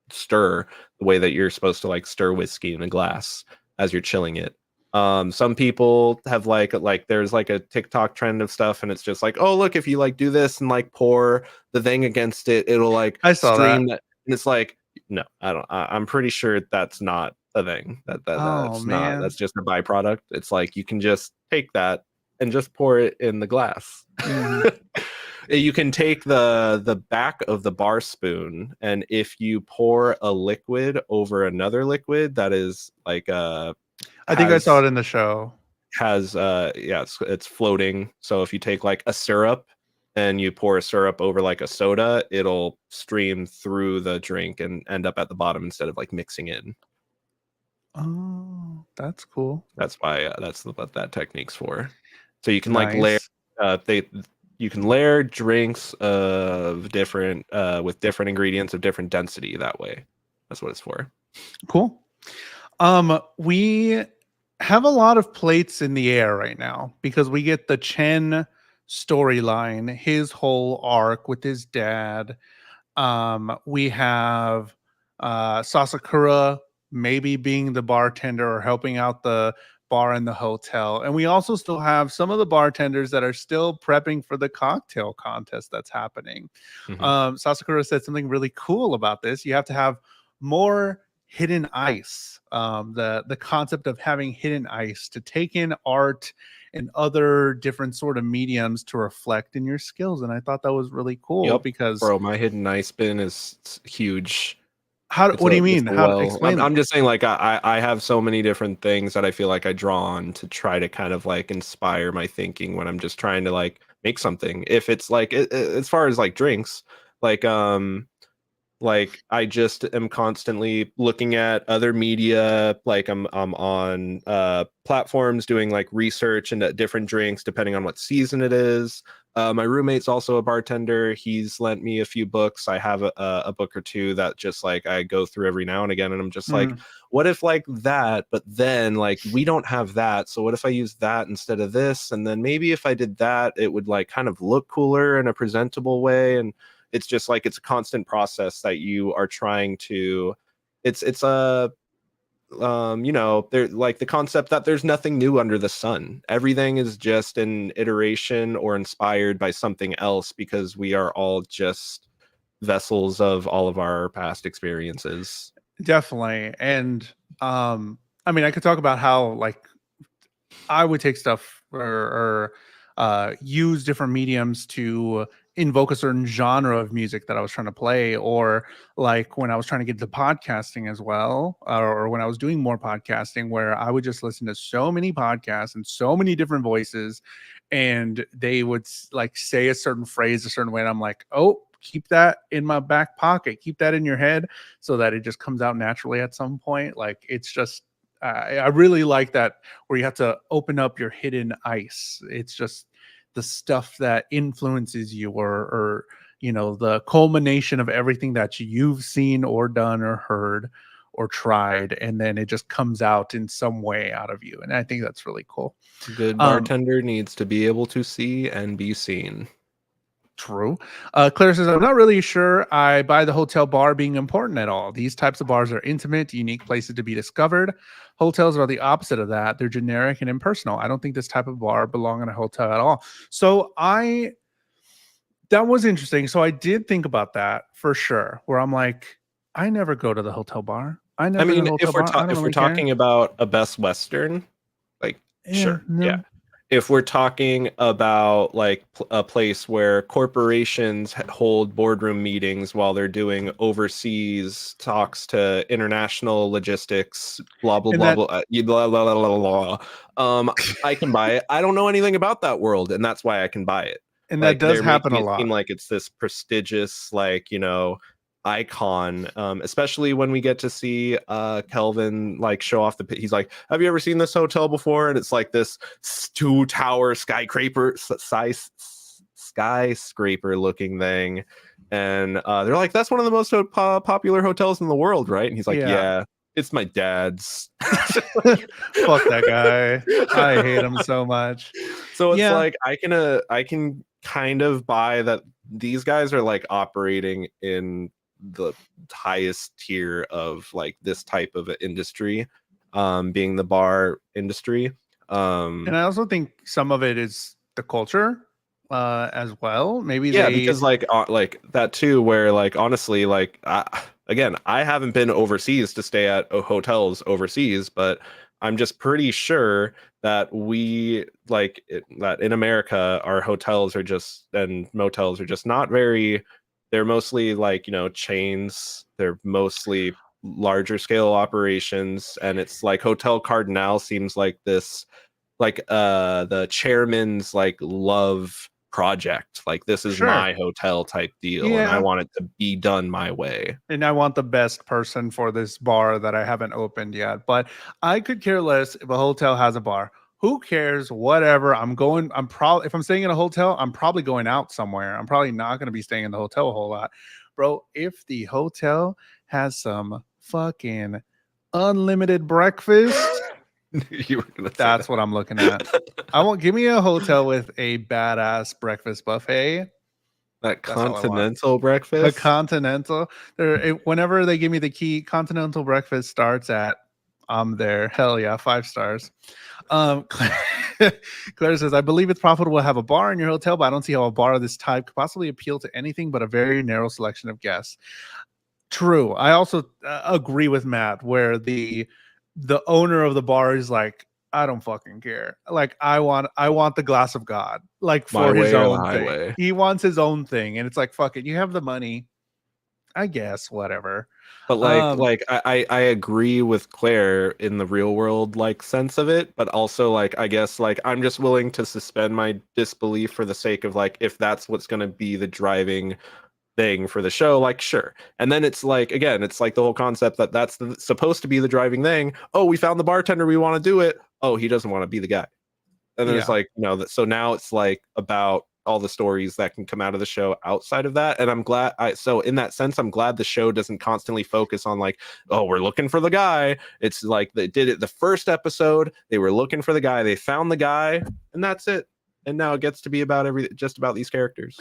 stir the way that you're supposed to like stir whiskey in a glass as you're chilling it. Some people have like there's like a TikTok trend of stuff, and it's just like, oh look, if you like do this and like pour the thing against it, it'll like I saw that. stream that, and it's like, no, I don't. I'm pretty sure that's not a thing. Oh That's not. man. That's just a byproduct. It's like you can just take that and just pour it in the glass. Mhm. You can take the back of the bar spoon, and if you pour a liquid over another liquid that is like I think I saw has it in the show. yeah, it's floating. So if you take like a syrup and you pour a syrup over like a soda, it'll stream through the drink and end up at the bottom instead of like mixing in. Oh, that's cool. That's why that's what that technique's for. So you can like layer Nice. they you can layer drinks of different with different ingredients of different density that way. That's what it's for. Cool. We have a lot of plates in the air right now because we get the Chen storyline, his whole arc with his dad. We have Sasakura maybe being the bartender or helping out the bar in the hotel. And we also still have some of the bartenders that are still prepping for the cocktail contest that's happening. Mhm. Sasakura said something really cool about this. You have to have more hidden ice. The concept of having hidden ice to take in art and other different sort of mediums to reflect in your skills. And I thought that was really cool Yep, because bro. My hidden ice bin is huge. what do you It's mean? a How to well. explain I'm that? just saying, like I have so many different things that I feel like I draw on to try to kind of like inspire my thinking when I'm just trying to like make something. If it's like as far as like drinks, like like I just am constantly looking at other media, like I'm on platforms doing like research into different drinks depending on what season it is. My roommate's also a bartender. He's lent me a few books. I have a book or two that just like I go through every now and again, and I'm just like, Mm, what if like that, but then like we don't have that, so what if I use that instead of this, and then maybe if I did that it would like kind of look cooler in a presentable way. And it's just like it's a constant process that you are trying to, it's a you know, there like the concept that there's nothing new under the sun. Everything is just an iteration or inspired by something else because we are all just vessels of all of our past experiences. definitely. And I mean, I could talk about how like I would take stuff or use different mediums to invoke a certain genre of music that I was trying to play, or like when I was trying to get to podcasting as well, or when I was doing more podcasting, where I would just listen to so many podcasts and so many different voices, and they would like say a certain phrase a certain way, and I'm like, oh. Keep that in my back pocket. Keep that in your head so that it just comes out naturally at some point. Like it's just, I really like that where you have to open up your hidden ice. It's just the stuff that influences you or you know, the culmination of everything that you've seen or done or heard or tried, and then it just comes out in some way out of you. And I think that's really cool. A good Um, bartender needs to be able to see and be seen. True. Claire says, I'm not really sure I buy the hotel bar being important at all. These types of bars are intimate, unique places to be discovered. Hotels are the opposite of that. They're generic and impersonal. I don't think this type of bar belong in a hotel at all. So that was interesting. So I did think about that for sure, where I'm like, I never go to the hotel bar. I I never go to mean, the hotel bar. I don't if we're really care. talking about a Best Western, like Yeah, sure, yeah. no. If we're talking about like a place where corporations hold boardroom meetings while they're doing overseas talks to international logistics, blah blah And blah that blah, blah, blah, blah, blah, blah. I can buy it. I don't know anything about that world, and that's why I can buy it. and that Like does they're happen making a it seem lot. like it's this prestigious, like, you know, icon, especially when we get to see Kelvin like show off he's like, have you ever seen this hotel before? And it's like this 2-tower skyscraper looking thing, and they're like, that's one of the most popular hotels in the world, right? And he's like, Yeah. yeah, it's my dad's. Fuck that guy. I hate him so much. So it's Yeah. like I can kind of buy that these guys are like operating in the highest tier of like this type of industry, being the bar industry. And I also think some of it is the culture as well. Maybe Because like that too, where like honestly, like again, I haven't been overseas to stay at hotels overseas, but I'm just pretty sure that that in America, our hotels are just and motels are just not very. They're mostly like, chains. They're mostly larger scale operations, and it's like Hotel Cardinal seems like this, like the chairman's like love project. Like, this is Sure. my hotel type deal, and I Yeah. want it to be done my way. And I want the best person for this bar that I haven't opened yet. But I could care less if a hotel has a bar. Who cares? Whatever. I'm probably, if I'm staying in a hotel, I'm probably going out somewhere. I'm probably not going to be staying in the hotel a whole lot. Bro, if the hotel has some fucking unlimited breakfast, You were gonna say that's that. what I'm looking at. Give me a hotel with a badass breakfast buffet. That That's all I want. continental A breakfast. continental. Whenever they give me the key, continental breakfast starts at. I'm there. Hell yeah, 5 stars. Claire says, I believe it's profitable to have a bar in your hotel, but I don't see how a bar of this type could possibly appeal to anything but a very narrow selection of guests. True. I also agree with Matt, where the owner of the bar is like, I don't fucking care. Like, I want the glass of God, like, My for his way or the own thing. highway. He wants his own thing, and it's like, fuck it. You have the money, I guess. Whatever. But I agree with Claire in the real world like sense of it, but also like I guess like I'm just willing to suspend my disbelief for the sake of like, if that's what's going to be the driving thing for the show, like, sure. And then it's like, again, it's like the whole concept that that's supposed to be the driving thing. Oh, we found the bartender, we want to do it. Oh, he doesn't want to be the guy. And then it's like, so now it's like about all the stories that can come out of the show outside of that. And I'm glad so in that sense, I'm glad the show doesn't constantly focus on like, oh, we're looking for the guy. It's like they did it the first episode, they were looking for the guy, they found the guy, and that's it. And now it gets to be about just about these characters.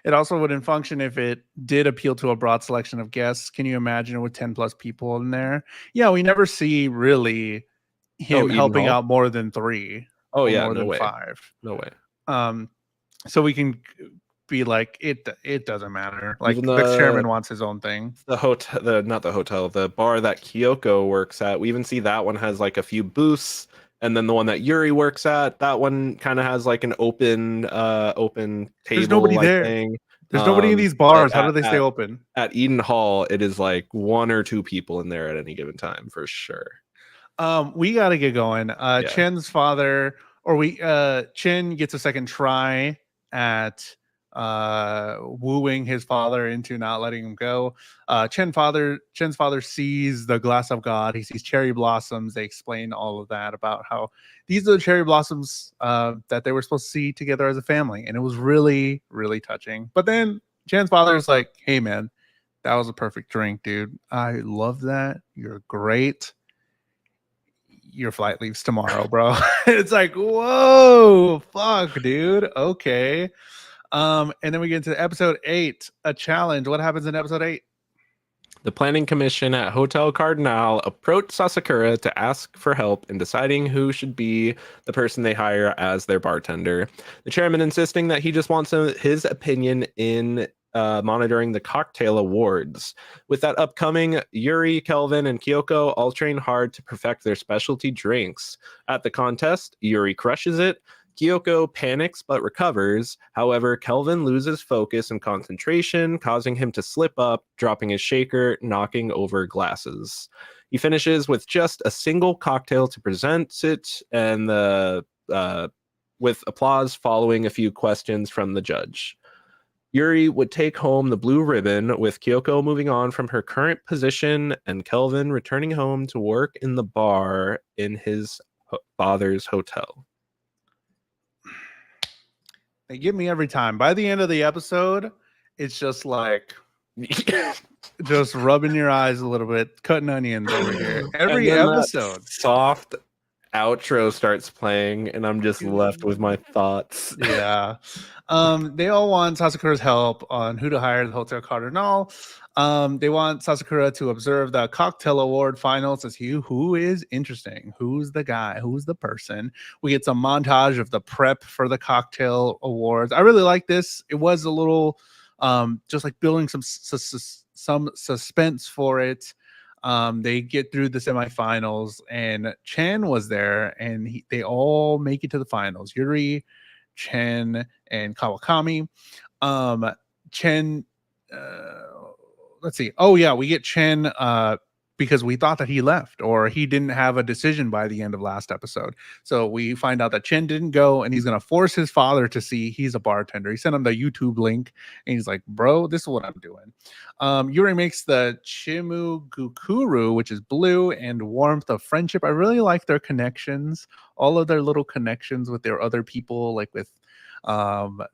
It also wouldn't function if it did appeal to a broad selection of guests. Can you imagine it with 10 plus people in there? Yeah, we never see really him helping out more than 3. Oh yeah, more no than way. 5. No way. So we can be like, it doesn't matter. Like, the chairman wants his own thing. The hotel, not the hotel, the bar that Kyoko works at. We even see that one has like a few booths. And then the one that Yuri works at, that one kind of has like an open table. There's nobody there. Thing. There's nobody in these bars. How do they stay open? At Eden Hall, it is like 1 or 2 people in there at any given time for sure. We got to get going. Chen's father, Chen gets a second try at wooing his father into not letting him go. Chen's father sees the glass of God. He sees cherry blossoms. They explain all of that about how these are the cherry blossoms that they were supposed to see together as a family, and it was really, really touching. But then Chen's father is like, hey man, that was a perfect drink, dude. I love that. You're great. Your flight leaves tomorrow, bro. It's like, whoa, fuck, dude. Okay. And then we get into episode 8, a challenge. What happens in episode 8? The planning commission at Hotel Cardinal approached Sasakura to ask for help in deciding who should be the person they hire as their bartender. The chairman insisting that he just wants his opinion in monitoring the cocktail awards. With that upcoming, Yuri, Kelvin, and Kyoko all train hard to perfect their specialty drinks. At the contest, Yuri crushes it. Kyoko panics but recovers. However, Kelvin loses focus and concentration, causing him to slip up, dropping his shaker, knocking over glasses. He finishes with just a single cocktail to present it, and with applause following a few questions from the judge. Yuri would take home the blue ribbon, with Kyoko moving on from her current position and Kelvin returning home to work in the bar in his father's hotel. They get me every time. By the end of the episode, it's just like just rubbing your eyes a little bit, cutting onions over here. Every episode. Soft outro starts playing, and I'm just left with my thoughts. Yeah. They all want Sasakura's help on who to hire the Hotel Cardinal. They want Sasakura to observe the cocktail award finals to see who is interesting, who's the guy, who's the person. We get some montage of the prep for the cocktail awards. I really like this. It was a little just like building some suspense for it. They get through the semifinals, and Chen was there, and they all make it to the finals. Yuri, Chen, and Kawakami. Chen, let's see. Oh yeah, we get Chen because we thought that he left or he didn't have a decision by the end of last episode. So we find out that Chen didn't go, and he's gonna force his father to see he's a bartender. He sent him the YouTube link, and he's like, "Bro, this is what I'm doing." Yuri makes the Chimugukuru, which is blue and warmth of friendship. I really like their connections, all of their little connections with their other people, like with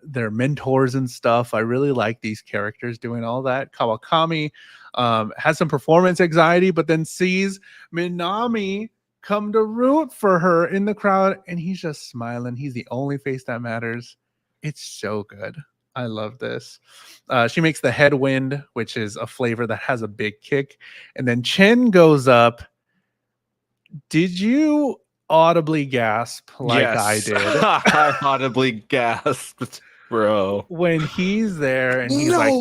their mentors and stuff. I really like these characters doing all that. Kawakami has some performance anxiety, but then sees Minami come to root for her in the crowd, and he's just smiling. He's the only face that matters. It's so good. I love this. She makes the headwind, which is a flavor that has a big kick. And then Chen goes up. Did you audibly gasp like I did? I audibly gasped, bro. When he's there and he's like,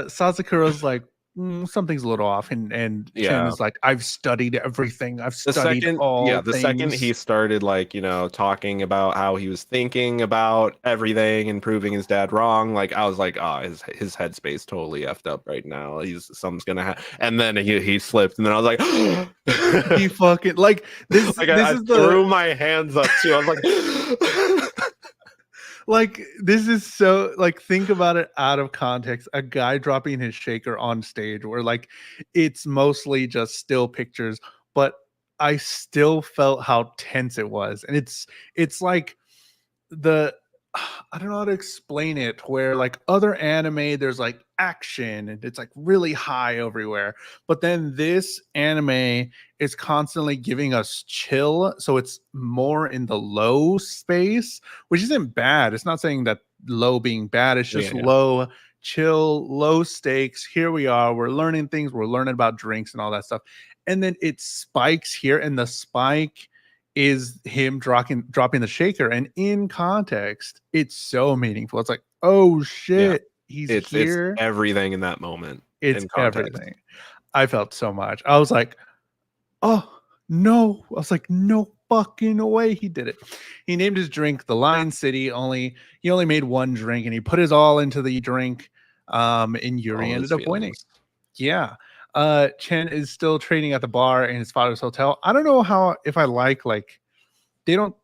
Sasakura's like, something's a little off, and Chen is like, I've studied everything. I've studied all the things. second he started, like, talking about how he was thinking about everything and proving his dad wrong, like, I was like, his headspace totally effed up right now. Something's gonna happen. And then he slipped, and then I was like, he fucking like this. Like, this I is threw my hands up too. I was like. Like, this is so, like, think about it out of context. A guy dropping his shaker on stage where, like, it's mostly just still pictures, but I still felt how tense it was. And it's like I don't know how to explain it, where like other anime, there's like action and it's like really high everywhere. But then this anime is constantly giving us chill. So it's more in the low space, which isn't bad. It's not saying that low being bad. It's just low, chill, low stakes. Here we are. We're learning things. We're learning about drinks and all that stuff. And then it spikes here, and the spike is him dropping the shaker, and in context it's so meaningful. It's like, oh shit, he's here. It's everything in that moment. It's everything. I felt so much. I was like, oh no. I was like, no fucking way he did it. He named his drink the Lion City. He only made one drink, and he put his all into the drink. And Yuri ended up winning. Yeah. Chen is still training at the bar in his father's hotel. I don't know if I like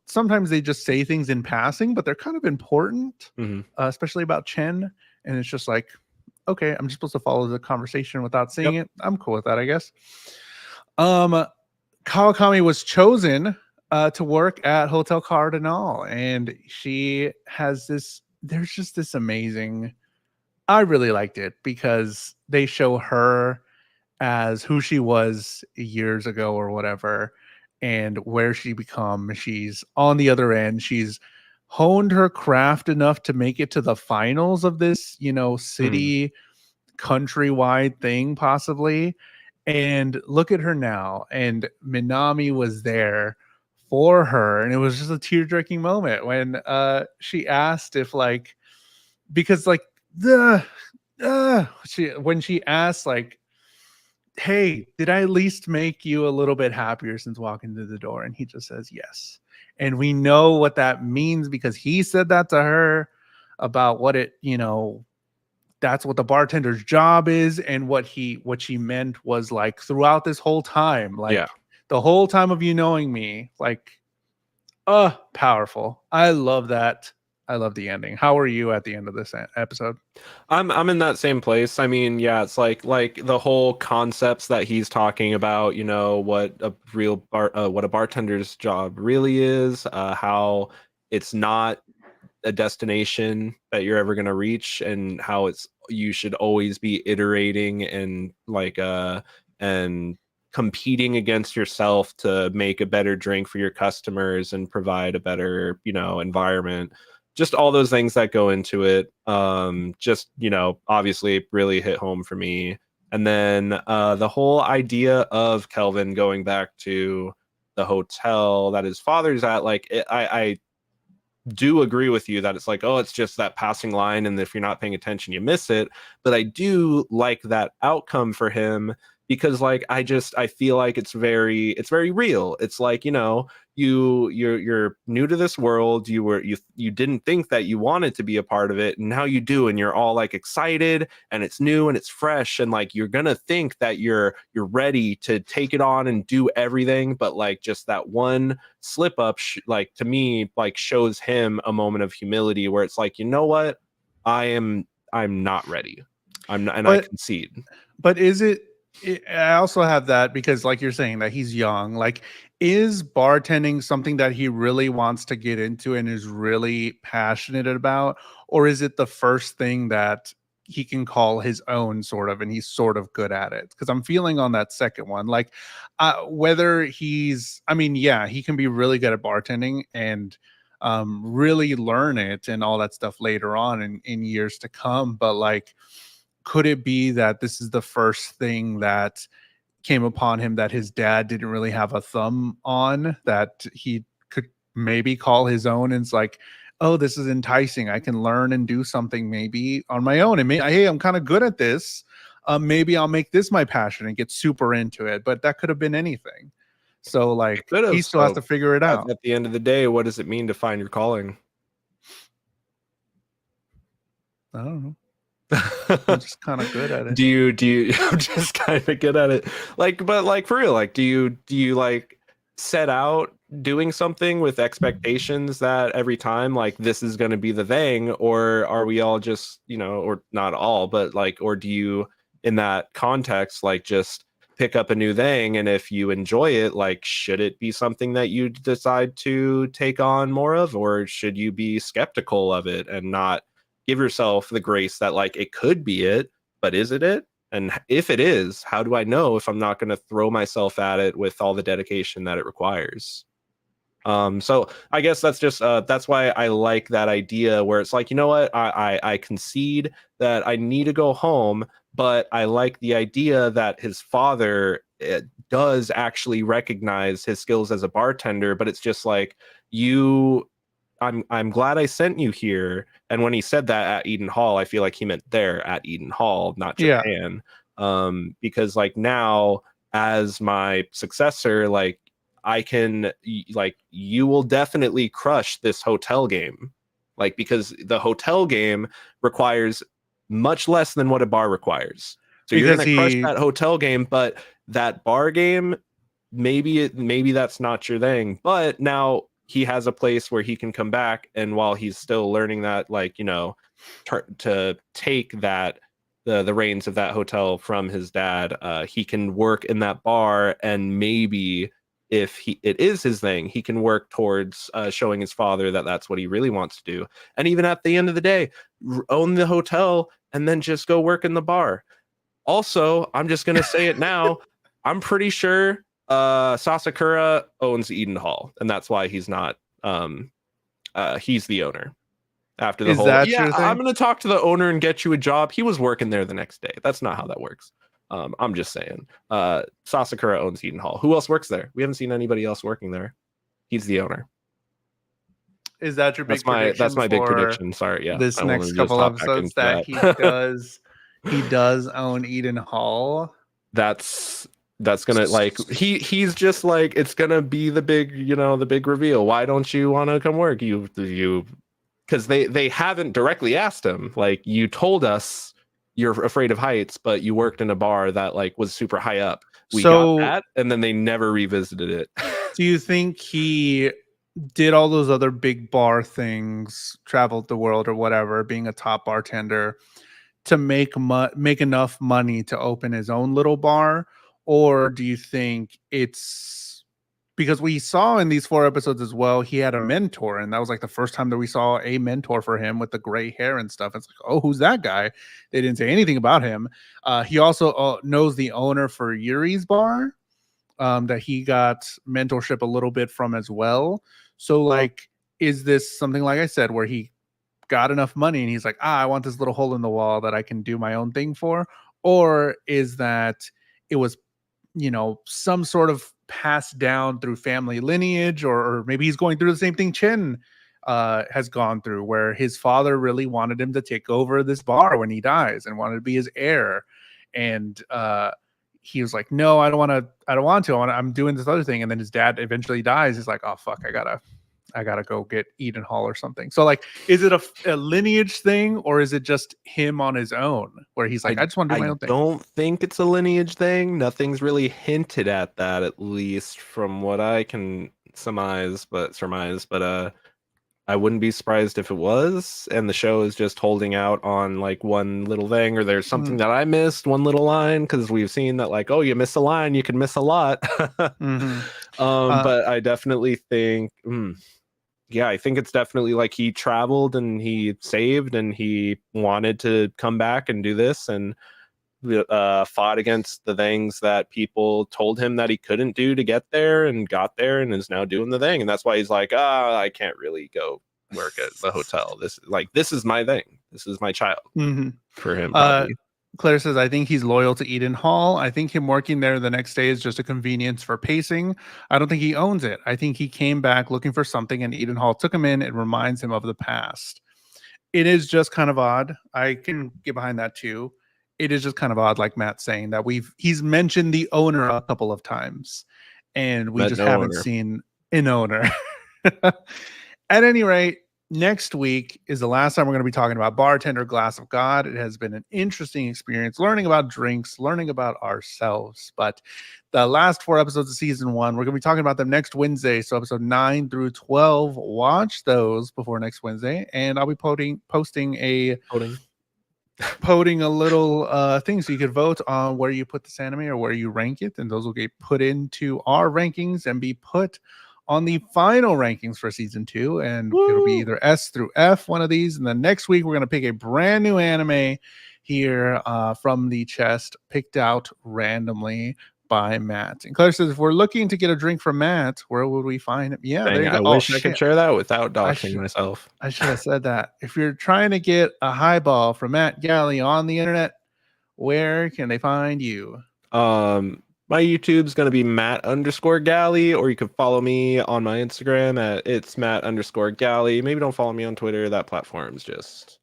sometimes they just say things in passing, but they're kind of important, especially about Chen. And it's just like, okay, I'm just supposed to follow the conversation without seeing it. I'm cool with that, I guess. Kawakami was chosen to work at Hotel Cardinal, and she has there's just this amazing, I really liked it because they show her as who she was years ago or whatever, and where she become. She's on the other end. She's honed her craft enough to make it to the finals of this, city countrywide thing possibly. And look at her now. And Minami was there for her, and it was just a tear-jerking moment when she asked if because when she asked hey, did I at least make you a little bit happier since walking through the door? And he just says yes. And we know what that means because he said that to her about what that's what the bartender's job is. And what she meant was like throughout this whole time, the whole time of you knowing me, powerful. I love that. I love the ending. How are you at the end of this episode? I'm in that same place. I mean, yeah, it's like the whole concepts that he's talking about, you know, what a bartender's job really is, how it's not a destination that you're ever going to reach, and how it's you should always be iterating and and competing against yourself to make a better drink for your customers and provide a better, you know, environment. Just all those things that go into it. Just, you know, obviously really hit home for me. And then the whole idea of Kelvin going back to the hotel that his father's at, like I do agree with you that it's like, oh, it's just that passing line, and if you're not paying attention you miss it. But I do like that outcome for him, because like I feel like it's very real. It's like, you know, you're new to this world. You didn't think that you wanted to be a part of it, and now you do, and you're all like excited, and it's new and it's fresh, and like you're gonna think that you're ready to take it on and do everything. But like just that one slip up like to me like shows him a moment of humility, where it's like, you know what, I'm not ready. I'm not, and I But concede. but is it, I also have that because like you're saying that he's young. Like, is bartending something that he really wants to get into and is really passionate about, or is it the first thing that he can call his own sort of, and he's sort of good at it? Because I'm feeling on that second one, like whether he's, I mean, yeah, he can be really good at bartending and really learn it and all that stuff later on in years to come. But like, could it be that this is the first thing that came upon him that his dad didn't really have a thumb on, that he could maybe call his own, and it's like, oh, this is enticing. I can learn and do something maybe on my own. And hey, I'm kind of good at this. Maybe I'll make this my passion and get super into it. But that could have been anything. So like Could he have. still has So to figure it out. at the end of the day, what does it mean to find your calling? I don't know. I'm just kind of good at it. Do you I'm just kind of good at it, like, but like for real, like do you like set out doing something with expectations that every time like this is going to be the thing, or are we all just, you know, or not all, but like, or do you in that context like just pick up a new thing, and if you enjoy it, like should it be something that you decide to take on more of, or should you be skeptical of it and not give yourself the grace that like it could be it, but is it it? And if it is, how do I know if I'm not going to throw myself at it with all the dedication that it requires? So I guess that's just that's why I like that idea, where it's like, you know what, I concede that I need to go home, but I like the idea that his father does actually recognize his skills as a bartender. But it's just like, you I'm glad I sent you here. And when he said that at Eden Hall, I feel like he meant there at Eden Hall, not Yeah, Japan. Because like now, as my successor, like I can like you will definitely crush this hotel game. Like, because the hotel game requires much less than what a bar requires. So you're because gonna crush he, that hotel game, but that bar game, maybe that's not your thing. But now he has a place where he can come back, and while he's still learning that, like, you know, to take that the reins of that hotel from his dad, he can work in that bar, and maybe if it is his thing, he can work towards showing his father that that's what he really wants to do. And even at the end of the day, own the hotel and then just go work in the bar. Also, I'm just gonna say it now. I'm pretty sure Sasakura owns Eden Hall, and that's why he's not. He's the owner. After the is whole, that yeah, your I'm thing? gonna talk to the owner and get you a job. He was working there the next day. That's not how that works. I'm just saying. Sasakura owns Eden Hall. Who else works there? We haven't seen anybody else working there. He's the owner. Is that your That's big my prediction big for prediction. Sorry, yeah, this I wanted next to just couple hop back episodes, into that that. he does own Eden Hall? that's that's gonna, like, he's just like, it's gonna be the big, you know, the big reveal. Why don't you want to come work? You Because they haven't directly asked him, like, you told us you're afraid of heights, but you worked in a bar that like was super high up. We got So that, and then they never revisited it. do you think he did all those other big bar things, traveled the world or whatever, being a top bartender to make enough money to open his own little bar? Or do you think it's because we saw in these 4 episodes as well, he had a mentor, and that was like the first time that we saw a mentor for him with the gray hair and stuff. It's like, oh, who's that guy? They didn't say anything about him. He also knows the owner for Yuri's bar, that he got mentorship a little bit from as well. So, like, is this something, like I said, where he got enough money and he's like, I want this little hole in the wall that I can do my own thing for? Or is that it was, some sort of passed down through family lineage, or maybe he's going through the same thing Chen has gone through, where his father really wanted him to take over this bar when he dies and wanted to be his heir. And he was like, no, I don't want to. I'm doing this other thing. And then his dad eventually dies. He's like, oh, fuck, I gotta go get Eden Hall or something. So, like, is it a lineage thing, or is it just him on his own, where he's like, I just want to do my own thing? I don't think it's a lineage thing. Nothing's really hinted at that, at least from what I can surmise. But I wouldn't be surprised if it was, and the show is just holding out on like one little thing, or there's something that I missed, one little line, because we've seen that, like, oh, you miss a line, you can miss a lot. But I definitely think, yeah, I think it's definitely like he traveled and he saved and he wanted to come back and do this, and fought against the things that people told him that he couldn't do to get there, and got there and is now doing the thing. And that's why he's like, I can't really go work at the hotel. This is my thing. This is my child. For him, probably. Claire says, I think he's loyal to Eden Hall. I think him working there the next day is just a convenience for pacing. I don't think he owns it. I think he came back looking for something, and Eden Hall took him in. It reminds him of the past. It is just kind of odd. I can get behind that too. It is just kind of odd, like Matt's saying, that he's mentioned the owner a couple of times, and we just haven't seen an owner. At any rate, next week is the last time we're going to be talking about Bartender Glass of God. It has been an interesting experience learning about drinks, learning about ourselves. But the last 4 episodes of season 1, we're going to be talking about them next Wednesday. So episode 9 through 12, watch those before next Wednesday. And I'll be posting a little thing so you could vote on where you put this anime or where you rank it. And those will get put into our rankings and be put on the final rankings for season 2, and it'll be either S through F, one of these. And then next week we're going to pick a brand new anime here from the chest, picked out randomly by Matt. And Claire says, if we're looking to get a drink from Matt, where would we find him? Yeah, there you go. I wish I could share that without doxing myself. I should have said that. If you're trying to get a highball from Matt Galley on the internet, where can they find you? My YouTube's going to be Matt_Galley, or you can follow me on my Instagram at it's Matt_Galley. Maybe don't follow me on Twitter. That platform's just,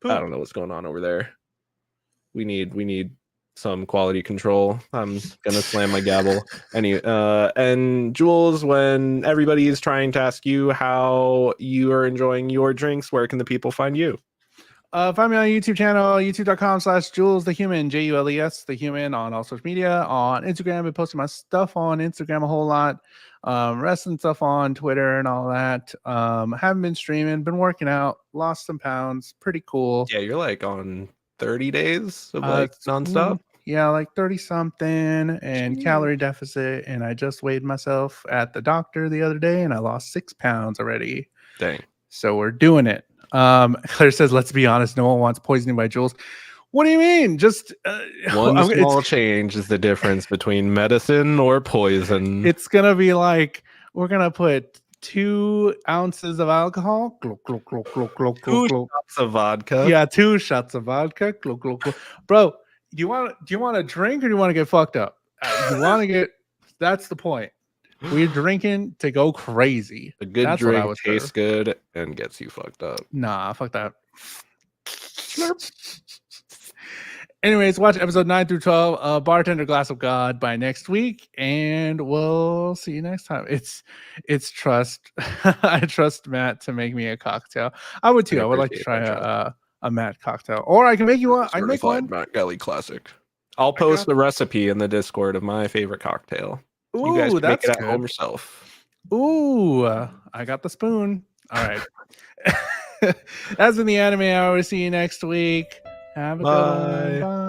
I don't know what's going on over there. We need some quality control. I'm going to slam my gavel. And Jules, when everybody is trying to ask you how you are enjoying your drinks, where can the people find you? Find me on YouTube channel, youtube.com/JulesTheHuman, JULES the human, on all social media. On Instagram, I've been posting my stuff on Instagram a whole lot, wrestling stuff on Twitter and all that. Haven't been streaming, been working out, lost some pounds, pretty cool. Yeah, you're like on 30 days of like nonstop. Yeah, like 30 something and calorie deficit. And I just weighed myself at the doctor the other day, and I lost 6 pounds already. Dang. So we're doing it. Claire says, let's be honest, no one wants poisoning by Jules. What do you mean? Just one small change is the difference between medicine or poison. It's gonna be like, we're gonna put 2 ounces of alcohol, 2 shots of vodka. Yeah, 2 shots of vodka. Bro, do you want a drink, or do you want to get fucked up? You want to get, that's the point. We're drinking to go crazy. A good drink tastes good and gets you fucked up. Nah, fuck that. Anyways, watch episode 9 through 12, Bartender Glass of God, by next week, and we'll see you next time. It's trust. I trust Matt to make me a cocktail. I would too. I would like to try a Matt cocktail, or I can make you one. I can make one. Matt Galley classic. I'll post the recipe in the Discord of my favorite cocktail. Ooh, you guys can that's make it at home yourself. Ooh, I got the spoon. All right. That's been the Anime Hour. See you next week. Have a good one. Bye. Bye.